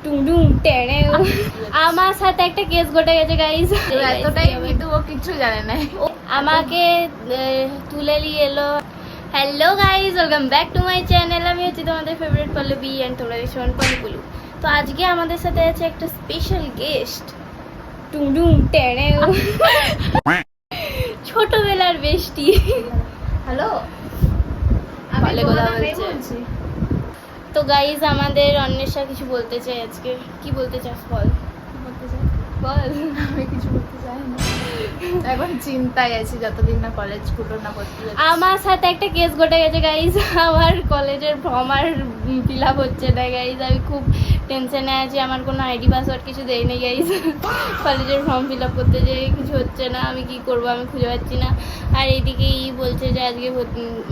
টুডুম টেনে আমার সাথে একটা কেস ঘটে গেছে গাইস। এতটাই কিন্তু ও কিছু জানে না। আমাকে তুলে নিয়ে এলো। Hello guys, welcome back to my channel. আমি হচ্ছি তোমাদের ফেভারিট পল্লবী এন্ড তোমরা দেখছেন পল্লবী। তো আজকে আমাদের সাথে আছে একটা স্পেশাল গেস্ট, টুডুম টেনে ছোটবেলার বেস্টি। হ্যালো, ভালো কথা বলছে। তো গাইস, আমাদের অন্বেষা কিছু বলতে চাই আজকে। কি বলতে চাস বল। বল। আমি কিছু বলতে চাই না, এখন চিন্তায় আছি যতদিন না কলেজ খুলো না করতে যাচ্ছি। আমার সাথে একটা কেস ঘটে গেছে গাইস। আমার কলেজের ফর্ম আর ফিল আপ হচ্ছে না গাইস। আমি খুব টেনশনে আছি। আমার কোনো আইডি পাসওয়ার্ড কিছু দেয়নি গাইস। কলেজের ফর্ম ফিল আপ করতে যেয়ে কিছু হচ্ছে না। আমি কি করব, আমি খুঁজে পাচ্ছি না। আর এইদিকে বলছে যে আজকে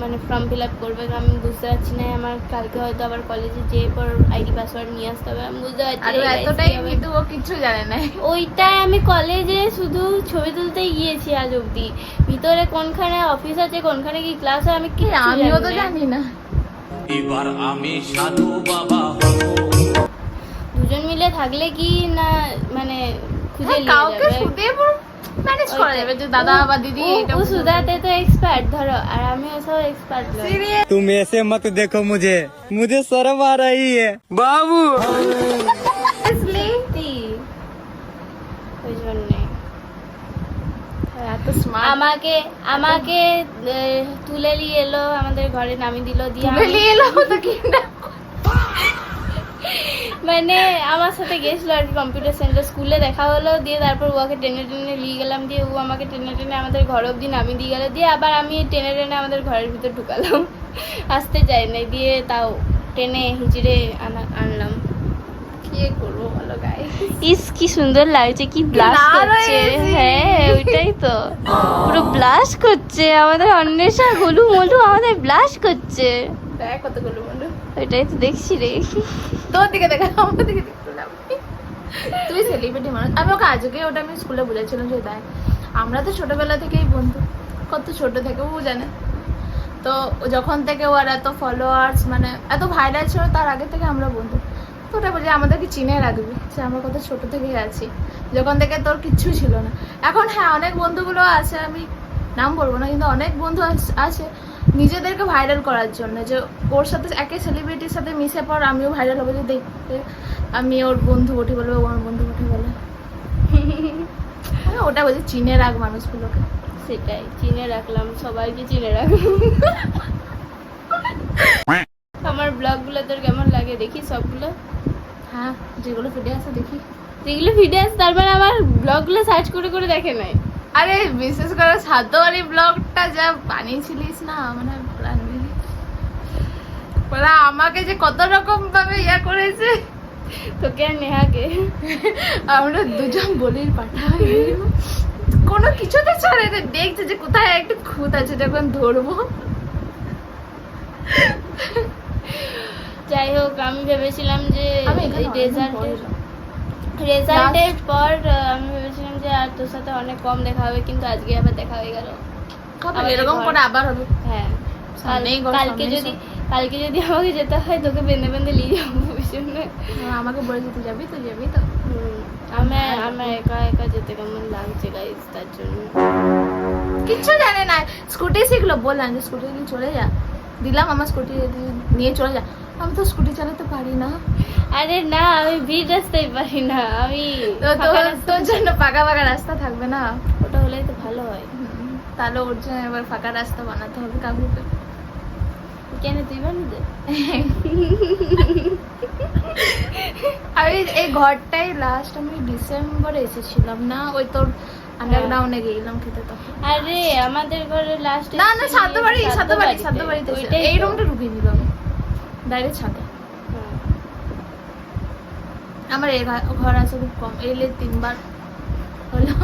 মানে ফর্ম ফিল আপ করবে, আমি বুঝতে পারছি না। আমার কালকে হয়তো আবার কলেজে যেয়ে পর আইডি পাসওয়ার্ড নিয়ে আসতে হবে। আমি বুঝতে পারছি আর এতটাই কিন্তু ও কিছু জানে না। ওইটাই আমি কলেজে শুধু ছবি তুলতে গিয়েছি আজ অব্দি। ভিতরে কোনখানে অফিস আছে, কোনখানে কি ক্লাস হয়, আমি কি আমিও তো জানি না। এবার আমি সাধু বাবা দুজন মিলে থাকলে কি না মানে খুঁজে নিয়ে কাউকে যাবে। শুতে ম্যানেজ করা যাবে যে দাদা বা দিদি এটা ও সুদাতে তো এক্সপার্ট ধরো, আর আমি ওসব এক্সপার্ট নই। সিরিয়াস तुम ऐसे मत देखो मुझे शर्म आ रही है बाबू। ওই জন্যে এত স্মার্ট। আমাকে তুলে নিয়ে এলো, আমাদের ঘরে নামিয়ে দিল। দিয়ে তুলে এলো তো কি না, মানে আমার সাথে গেছিল আর কি কম্পিউটার সেন্টার। স্কুলে দেখা হলো, দিয়ে তারপর ওকে টেনে টেনে নিয়ে গেলাম। দিয়ে ও আমাকে টেনে টেনে আমাদের ঘর অব্দি নামিয়ে দিয়ে গেলো। দিয়ে আবার আমি টেনে টেনে আমাদের ঘরের ভিতর ঢুকালাম। আসতে চাই না, দিয়ে তাও টেনে হিচড়ে আনলাম। কি করবো বলো গাইস। ইস কি সুন্দর লাগছে, কি ব্লাশ করছে। হ্যাঁ ওইটাই তো, পুরো ব্লাশ করছে আমাদের অন্বেষা। হলু মলু আমাদের ব্লাশ করছে। দেখ কতগুলো বন্ধু, ওইটাই তো দেখছি রে। তোর দিকে দেখা, আমার দিকে দেখতে না। তুই সেলিব্রিটি মানুষ। আমি ওকে আজকে ওটা আমি স্কুলে বলেছিলাম যে দেখ আমরা তো ছোটবেলা থেকেই বন্ধু, কত ছোট থেকে ও জানে। তো যখন থেকে ওর এত ফলোয়ার্স মানে এত ভাইরাল ছিল, তার আগে থেকে আমরা বন্ধু। তো ওটা বলছে আমাদেরকে চিনে রাখবি যে আমরা কত ছোট থেকেই আছি, যখন থেকে তোর কিচ্ছু ছিল না। এখন হ্যাঁ অনেক বন্ধুগুলো আছে, আমি নাম বলবো না, কিন্তু অনেক বন্ধু আছে নিজেদেরকে ভাইরাল করার জন্য, যে ওর সাথে একে সেলিব্রিটির সাথে মিশে পর আমিও ভাইরাল হবো, যে দেখতে আমি ওর বন্ধু উঠি বলবো, ও আমার বন্ধু উঠি বলে। ওটা বলছি চিনে রাখ মানুষগুলোকে। সেটাই চিনে রাখলাম, সবাইকে চিনে রাখলাম। আমার ব্লগগুলো তোর কেমন লাগে দেখি সবগুলো? হ্যাঁ যেগুলো ফিডে আছে দেখি। যেগুলো ভিডিও আছে তারপরে আমার ব্লগগুলো সার্চ করে করে দেখে নাই। আরে বিশেষ করে সাতোয়ারি ব্লগটা যা বানিয়েছিলিস না, মানে ওরা আমাকে যে কত রকম ভাবে ইয়া করেছে, তোকে আর নেহাকে আমরা দুজন বলির পাঠা কোনো কিছুতে ছাড়ে না, দেখছে যে কোথায় একটা খুঁত আছে, যখন ধরবো। যাই হোক, আমি ভেবেছিলাম যে আমি এখানে রেজাল্টের পর আমি ভেবেছিলাম যে আর তোর সাথে অনেক কম দেখা হবে, কিন্তু আজকে আবার দেখা হয়ে গেল। এরকম করে আবার হবে। হ্যাঁ সামনেই ঘর, কালকে যদি আমাকে যেতে হয় তোকে বেঁধে বেঁধে নিয়ে যাবো ওই জন্য। আমাকে বলে তুই যাবি তো। আমার একা একা যেতে কেমন লাগছে গাইস, তার জন্য। কিচ্ছু জানে না, স্কুটি শিখলো, বললাম যে স্কুটি নিয়ে চলে যা, দিলাম আমার স্কুটি নিয়ে চলে যা। আমি তো স্কুটি চালাতে পারি না। আরে না, আমি ভিড় রাস্তায় পারি না। আমি তোর জন্য পাকা পাকা রাস্তা থাকবে না, ওটা হলেই তো ভালো হয়। তাহলে ওর জন্য এবার ফাঁকা রাস্তা বানাতে হবে কাকুকে। কেন তুই বানিয়ে দে। আমি এই ঘরটাই লাস্ট আমি ডিসেম্বরে এসেছিলাম না, ওই তোর আন্ডারগ্রাউন্ডে গেলাম খেতে তখন। আরে আমাদের ঘরে লাস্ট না সাতবাড়িতে এই রুমটা ঢুকিয়ে দিল আমি ডাইরেক্ট ছাদে। আমার এই ঘর আছে খুব কম, এলে 3 বার হলো।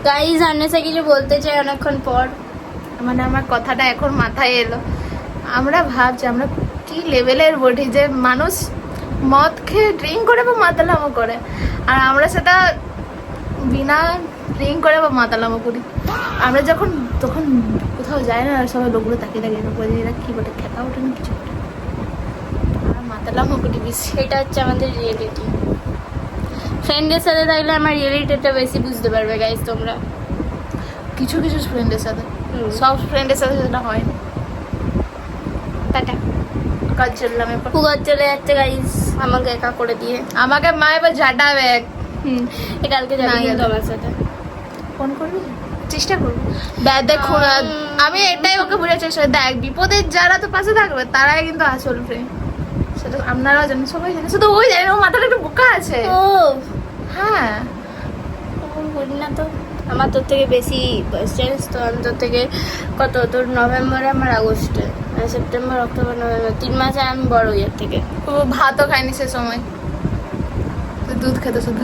গাইস আন্নেসা কিছু বলতে চাই অনেকক্ষণ পর, মানে আমার কথাটা এখন মাথায় এলো। আমরা ভাবছি আমরা কি লেভেলের বডি, যে মানুষ মদ খেয়ে ড্রিঙ্ক করে বা মাতালামো করে, আর আমরা সেটা বিনা ড্রিঙ্ক করে বা মাতালামো করি। আমরা তখন কোথাও যাই না, সবাই লোকগুলো তাকিয়ে এরা কি বলে খেপা ওঠে না কিছু। তাহলে আমাকে বেশি। এটা হচ্ছে আমাদের রিয়েলিটি। ফ্রেন্ডের সাথে থাকলে আমার রিয়েলিটিটা বেশি বুঝতে পারবে গাইজ তোমরা। কিছু কিছু ফ্রেন্ডের সাথে, হুম। সব ফ্রেন্ডের সাথে সেটা হয় না। টাটা। কাজ চললাম এরপর। পুকুর চলে যাচ্ছে গাইজ আমাকে একা করে দিয়ে। আমাকে মা এবার ঝাঁটাবে। এ কালকে যাবি না, কিন্তু গেলে। আমার সাথে। ফোন করবি? চেষ্টা করবো। দেখো আমি এটাই ওকে বোঝার চেষ্টা করি, দেখ বিপদের যারা তো পাশে থাকবে তারাই কিন্তু আসল ফ্রেন্ড। সেটা আপনারাও জানেন, সবাই জানে, শুধু ওই জানেন ও মাথাটা একটু বোকা আছে। ও হ্যাঁ ওরকম করি না তো। আমার তোর থেকে বেশি চেঞ্জ তো। আমি তোর থেকে কত, তোর নভেম্বরে, আমার আগস্টে, সেপ্টেম্বর, অক্টোবর, নভেম্বর, 3 মাসে আমি বড় এর থেকে। ও ভাতও খায়নি সে সময়, তো দুধ খেতে শুধু।